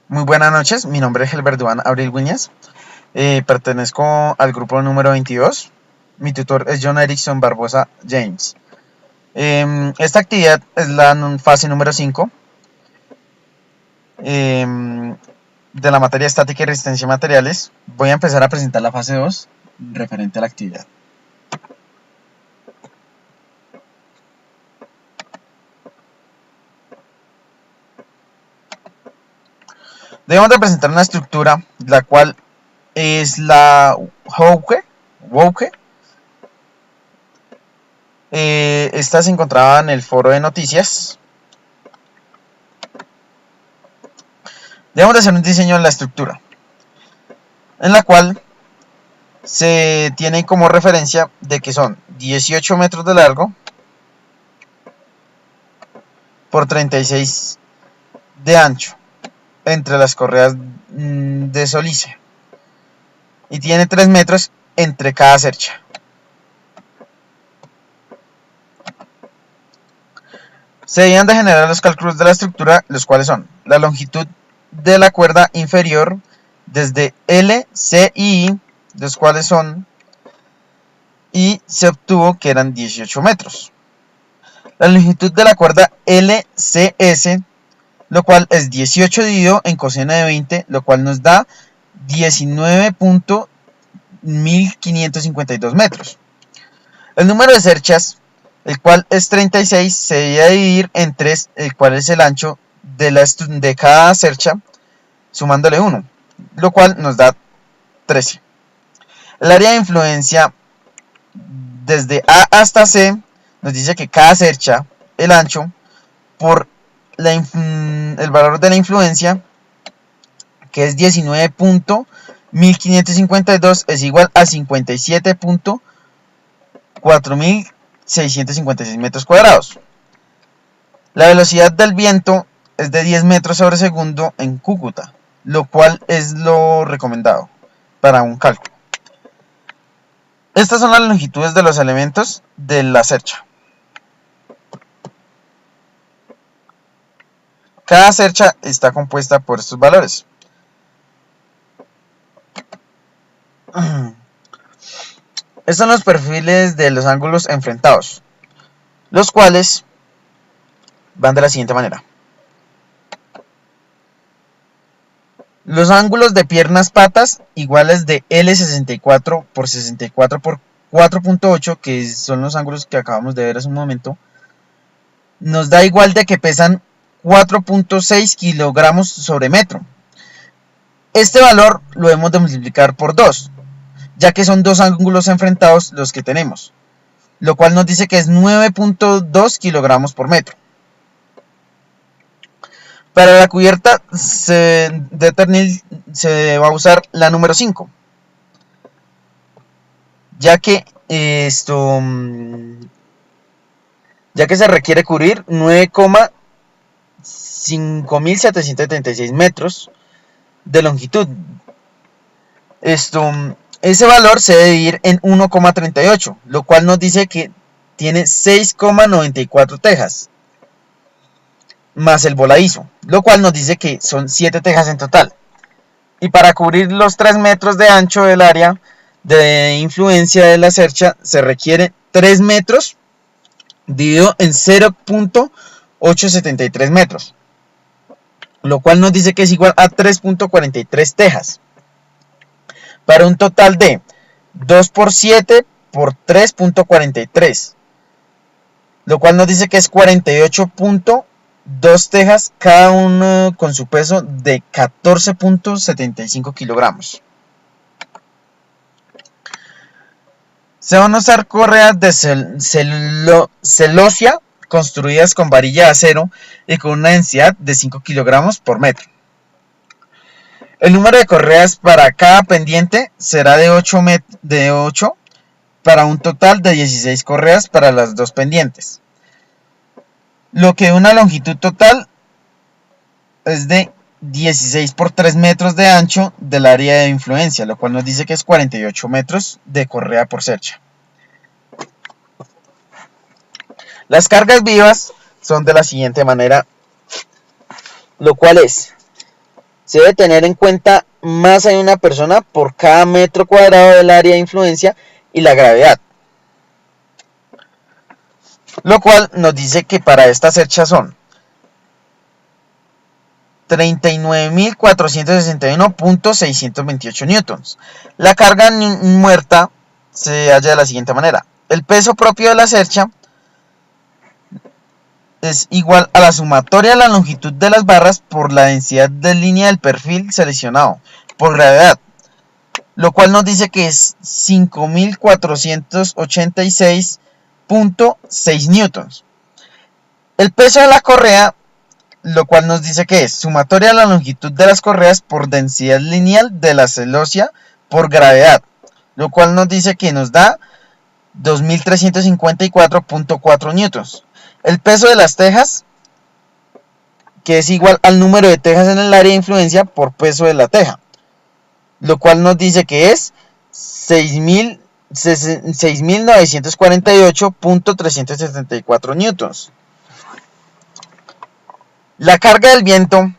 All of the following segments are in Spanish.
Muy buenas noches, mi nombre es Gelbert Duan Abril Guiñas, pertenezco al grupo número 22, mi tutor es John Erickson Barbosa James. Esta actividad es la fase número 5 de la materia estática y resistencia a materiales. Voy a empezar a presentar la fase 2 referente a la actividad. Debemos de presentar una estructura, la cual es la Wouke. Esta se encontraba en el foro de noticias. Debemos de hacer un diseño de la estructura, en la cual se tiene como referencia de que son 18 metros de largo por 36 de ancho entre las correas de solicia y tiene 3 metros entre cada cercha. Se debían de generar los cálculos de la estructura, los cuales son la longitud de la cuerda inferior desde L, C y I, los cuales son, y se obtuvo que eran 18 metros. La longitud de la cuerda LCS, lo cual es 18 dividido en coseno de 20, lo cual nos da 19.1552 metros. El número de cerchas, el cual es 36, se debe dividir en 3, el cual es el ancho de cada cercha, sumándole 1, lo cual nos da 13. El área de influencia desde A hasta C nos dice que cada cercha, el ancho, por el valor de la influencia, que es 19.1552, es igual a 57.4656 metros cuadrados. La velocidad del viento es de 10 metros sobre segundo en Cúcuta, lo cual es lo recomendado para un cálculo. Estas son las longitudes de los elementos de la cercha. Cada cercha está compuesta por estos valores. Estos son los perfiles de los ángulos enfrentados, los cuales van de la siguiente manera. Los ángulos de piernas-patas iguales de L64 por 64 por 4.8, que son los ángulos que acabamos de ver hace un momento, nos da igual de que pesan 4.6 kilogramos sobre metro. Este valor lo hemos de multiplicar por 2, ya que son dos ángulos enfrentados los que tenemos, lo cual nos dice que es 9.2 kilogramos por metro. Para la cubierta se va a usar la número 5, ya que se requiere cubrir 9,5776 metros de longitud. Ese valor se debe dividir en 1,38, lo cual nos dice que tiene 6,94 tejas más el voladizo, lo cual nos dice que son 7 tejas en total. Y para cubrir los 3 metros de ancho del área de influencia de la cercha se requiere 3 metros dividido en 0.873 metros, lo cual nos dice que es igual a 3.43 tejas, para un total de 2 por 7 por 3.43, lo cual nos dice que es 48.2 tejas, cada uno con su peso de 14.75 kilogramos. Se van a usar correas de celosia construidas con varilla de acero y con una densidad de 5 kilogramos por metro. El número de correas para cada pendiente será de 8 para un total de 16 correas para las dos pendientes, lo que una longitud total es de 16 por 3 metros de ancho del área de influencia, lo cual nos dice que es 48 metros de correa por cercha. Las cargas vivas son de la siguiente manera, lo cual es Se debe tener en cuenta masa de una persona por cada metro cuadrado del área de influencia y la gravedad. Lo cual nos dice que para esta cercha son 39.461.628 newtons. La carga muerta se halla de la siguiente manera. El peso propio de la cercha es igual a la sumatoria de la longitud de las barras por la densidad de línea del perfil seleccionado por gravedad, lo cual nos dice que es 5.486.6 newtons. El peso de la correa, lo cual nos dice que es sumatoria de la longitud de las correas por densidad lineal de la celosía por gravedad, lo cual nos dice que nos da 2.354.4 newtons. El peso de las tejas, que es igual al número de tejas en el área de influencia por peso de la teja, lo cual nos dice que es 6.948.374 newtons. La carga del viento,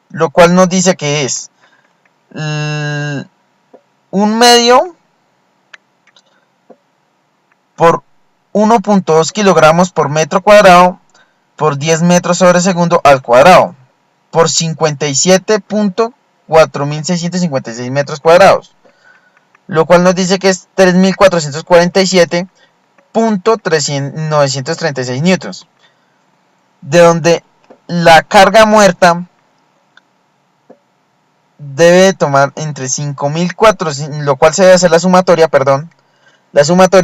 lo cual nos dice que es 1 medio por 1.2 kilogramos por metro cuadrado por 10 metros sobre segundo al cuadrado por 57.4656 metros cuadrados, lo cual nos dice que es 3.447.936 newtons, de donde la carga muerta debe tomar entre 5.400, lo cual se debe hacer la sumatoria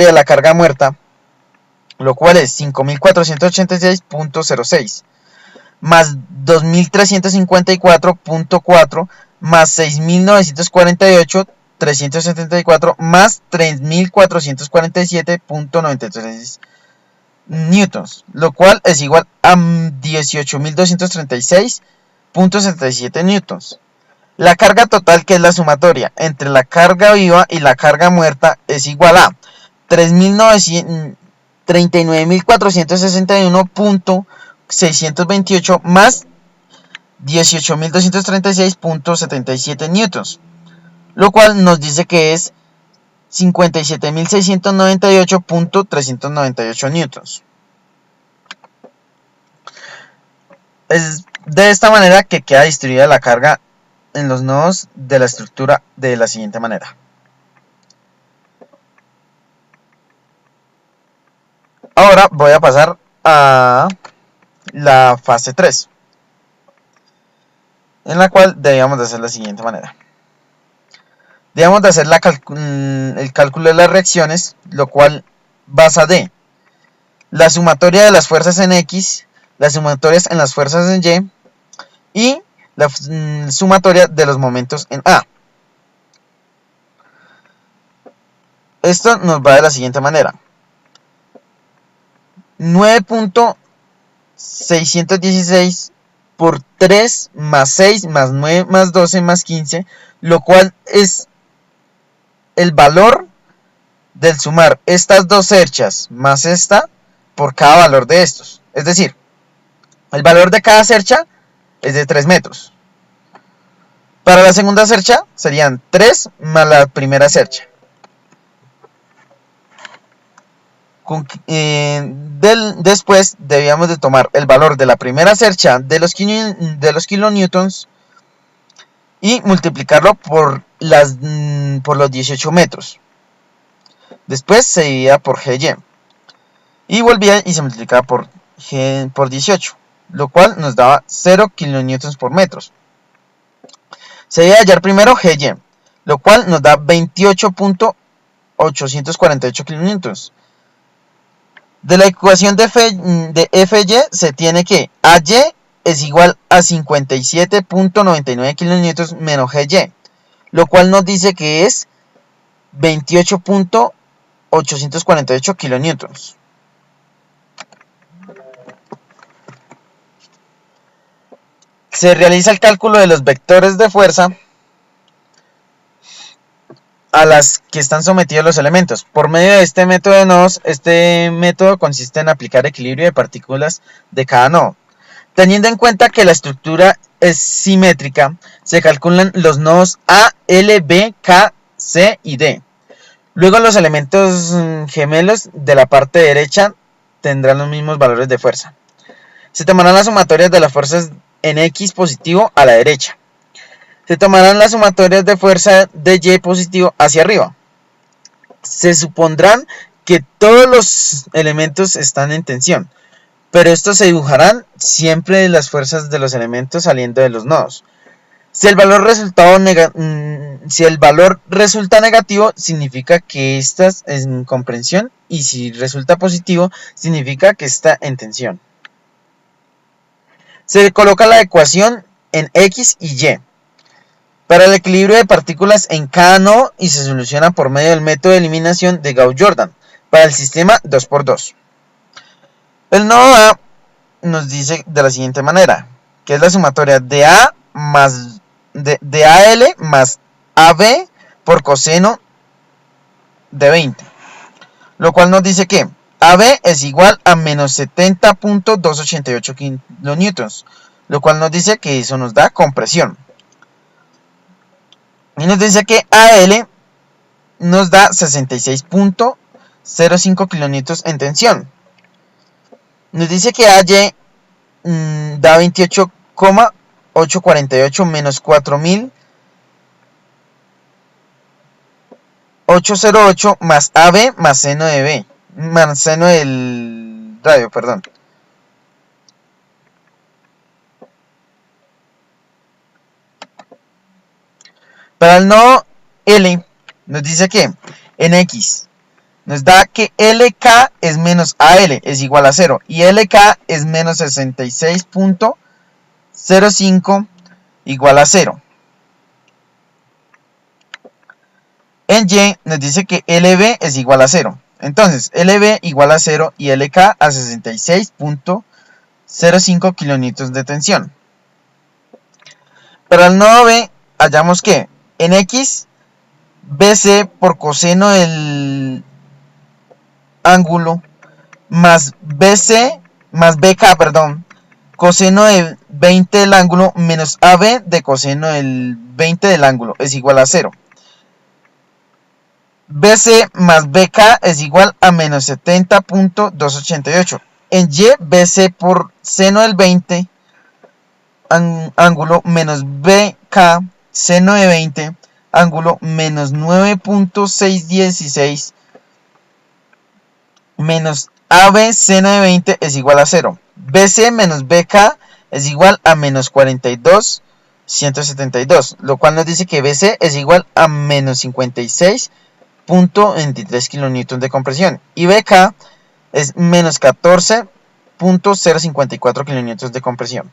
de la carga muerta, lo cual es 5.486.06 más 2.354.4 más 6.948.374 más 3.447.93 newtons, lo cual es igual a 18.236.77 newtons. La carga total, que es la sumatoria entre la carga viva y la carga muerta, es igual a 39.461.628 más 18.236.77 newtons, lo cual nos dice que es 57.698.398 newtons. Es de esta manera que queda distribuida la carga en los nodos de la estructura de la siguiente manera. Ahora voy a pasar a la fase 3, en la cual debíamos de hacer la siguiente manera. Debemos de hacer el cálculo de las reacciones, lo cual basa de la sumatoria de las fuerzas en X, las sumatorias en las fuerzas en Y y la sumatoria de los momentos en A. Esto nos va de la siguiente manera. 9.616 por 3 más 6 más 9 más 12 más 15, lo cual es el valor del sumar estas dos cerchas más esta por cada valor de estos. Es decir, el valor de cada cercha es de 3 metros. Para la segunda cercha serían 3 más la primera cercha. Después debíamos de tomar el valor de la primera cercha de los kilonewtons y multiplicarlo por los 18 metros. Después se dividía por GY y volvía y se multiplicaba por 18, lo cual nos daba 0 kilonewtons por metros. Se debe hallar primero GY, lo cual nos da 28.848 kilonewtons. De la ecuación de FY se tiene que AY es igual a 57.99 kilonewtons menos GY, lo cual nos dice que es 28.848 kilonewtons. Se realiza el cálculo de los vectores de fuerza a las que están sometidos los elementos. Por medio de este método de nodos, este método consiste en aplicar equilibrio de partículas de cada nodo. Teniendo en cuenta que la estructura es simétrica, se calculan los nodos A, L, B, K, C y D. Luego los elementos gemelos de la parte derecha tendrán los mismos valores de fuerza. Se tomarán las sumatorias de las fuerzas en X positivo a la derecha. Se tomarán las sumatorias de fuerza de Y positivo hacia arriba. Se supondrán que todos los elementos están en tensión, pero estos se dibujarán siempre las fuerzas de los elementos saliendo de los nodos. Si el valor resulta negativo, significa que estás en comprensión, y si resulta positivo, significa que está en tensión. Se coloca la ecuación en X y Y para el equilibrio de partículas en cada nodo y se soluciona por medio del método de eliminación de Gauss-Jordan para el sistema 2×2. El nodo A nos dice de la siguiente manera, que es la sumatoria de AL más AB por coseno de 20, lo cual nos dice que AB es igual a menos 70.288 kilonewtons, lo cual nos dice que eso nos da compresión. Y nos dice que AL nos da 66.05 kilonewtons en tensión. Nos dice que AY da 28,848 menos 4.808 más AB más seno de B, más seno del radio, perdón. Para el nodo L nos dice que en X nos da que LK es menos AL es igual a 0 y LK es menos 66.05 igual a 0. En Y nos dice que LB es igual a 0. Entonces LB igual a 0 y LK a 66.05 kilonewtons de tensión. Para el nodo B hallamos que en X BC por coseno del ángulo más BC más BK, coseno de 20 del ángulo menos AB de coseno del 20 del ángulo es igual a 0. BC más BK es igual a menos 70.288. En Y, BC por seno del 20 ángulo menos BK seno de 20 ángulo menos 9.616 menos AB seno de 20 es igual a 0. BC menos BK es igual a menos 42.172, lo cual nos dice que BC es igual a menos 56.23 kilonewtons de compresión y BK es menos 14.054 kilonewtons de compresión.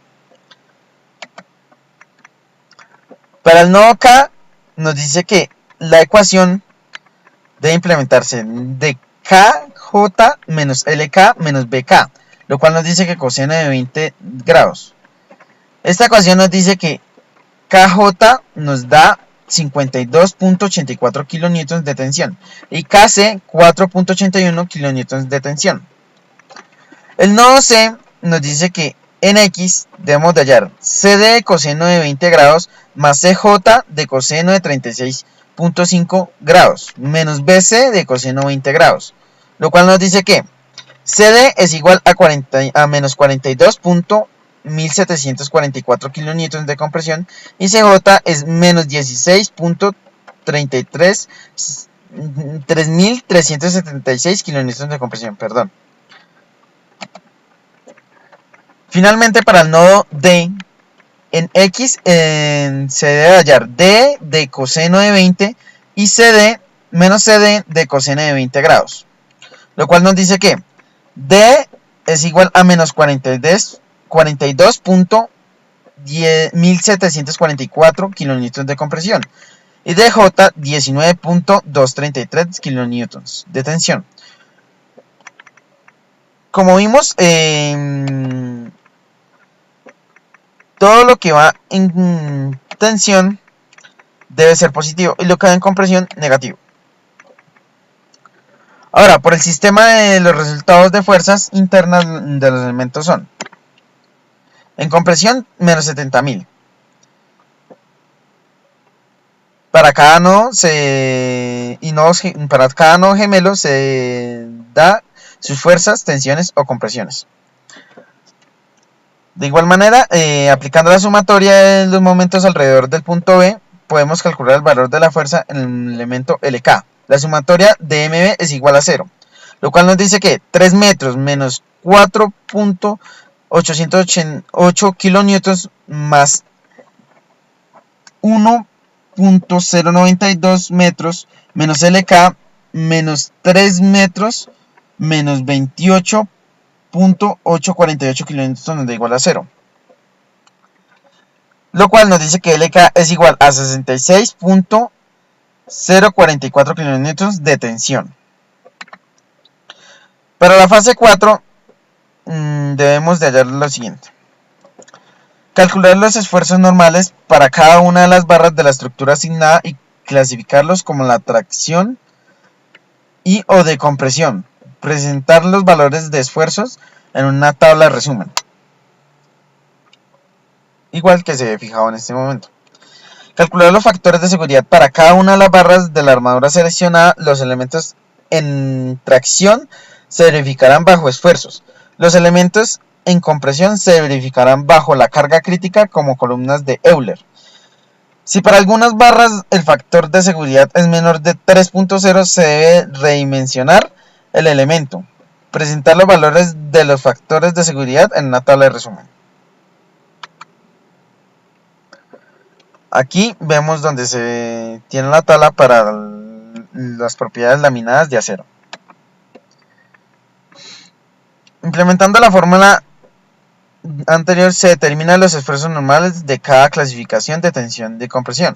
Para el nodo K nos dice que la ecuación debe implementarse de KJ menos LK menos BK, lo cual nos dice que coseno de 20 grados. Esta ecuación nos dice que KJ nos da 52.84 kilonewtons de tensión y KC 4.81 kilonewtons de tensión. El nodo C nos dice que en X debemos de hallar CD de coseno de 20 grados más CJ de coseno de 36.5 grados menos BC de coseno de 20 grados, lo cual nos dice que CD es igual a menos 42.1744 kilonewtons de compresión y CJ es menos 3.376 kilonewtons de compresión, Finalmente, para el nodo D, en X se debe hallar D de coseno de 20 y CD menos CD de coseno de 20 grados, lo cual nos dice que D es igual a menos 42.1744 kilonewtons de compresión y DJ 19.233 kilonewtons de tensión. Como vimos, todo lo que va en tensión debe ser positivo y lo que va en compresión negativo. Ahora, por el sistema de los resultados de fuerzas internas de los elementos son: en compresión, menos 70.000. Para cada nodo para cada nodo gemelo se da sus fuerzas, tensiones o compresiones. De igual manera, aplicando la sumatoria de los momentos alrededor del punto B, podemos calcular el valor de la fuerza en el elemento LK. La sumatoria de MB es igual a 0, lo cual nos dice que 3 metros menos 4.808 kilonewtons más 1.092 metros menos LK menos 3 metros menos 28.848 kilonewtons nos da igual a 0. Lo cual nos dice que LK es igual a 66.044 kilonewtons de tensión. Para la fase 4 debemos de hallar lo siguiente. Calcular los esfuerzos normales para cada una de las barras de la estructura asignada y clasificarlos como la tracción y o de compresión. Presentar los valores de esfuerzos en una tabla de resumen, igual que se ve fijado en este momento. Calcular los factores de seguridad para cada una de las barras de la armadura seleccionada. Los elementos en tracción se verificarán bajo esfuerzos. Los elementos en compresión se verificarán bajo la carga crítica como columnas de Euler. Si para algunas barras el factor de seguridad es menor de 3.0, se debe redimensionar el elemento. Presentar los valores de los factores de seguridad en una tabla de resumen. Aquí vemos donde se tiene la tabla para las propiedades laminadas de acero. Implementando la fórmula anterior se determinan los esfuerzos normales de cada clasificación de tensión de compresión,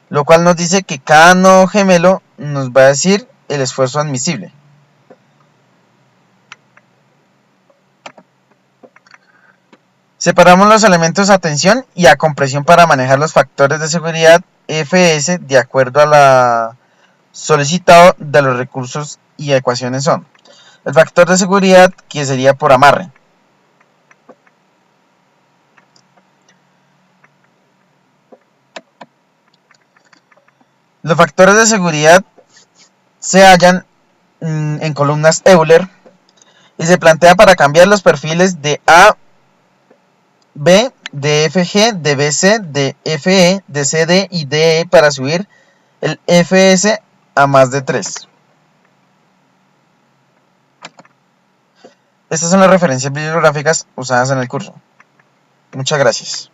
lo cual nos dice que cada nodo gemelo nos va a decir el esfuerzo admisible. Separamos los elementos a tensión y a compresión para manejar los factores de seguridad Fs de acuerdo a la solicitado de los recursos y ecuaciones son: el factor de seguridad, que sería por amarre, los factores de seguridad se hallan en columnas Euler y se plantea para cambiar los perfiles de A, B, de FG, de BC, de FE, de CD y DE para subir el FS a más de 3. Estas son las referencias bibliográficas usadas en el curso. Muchas gracias.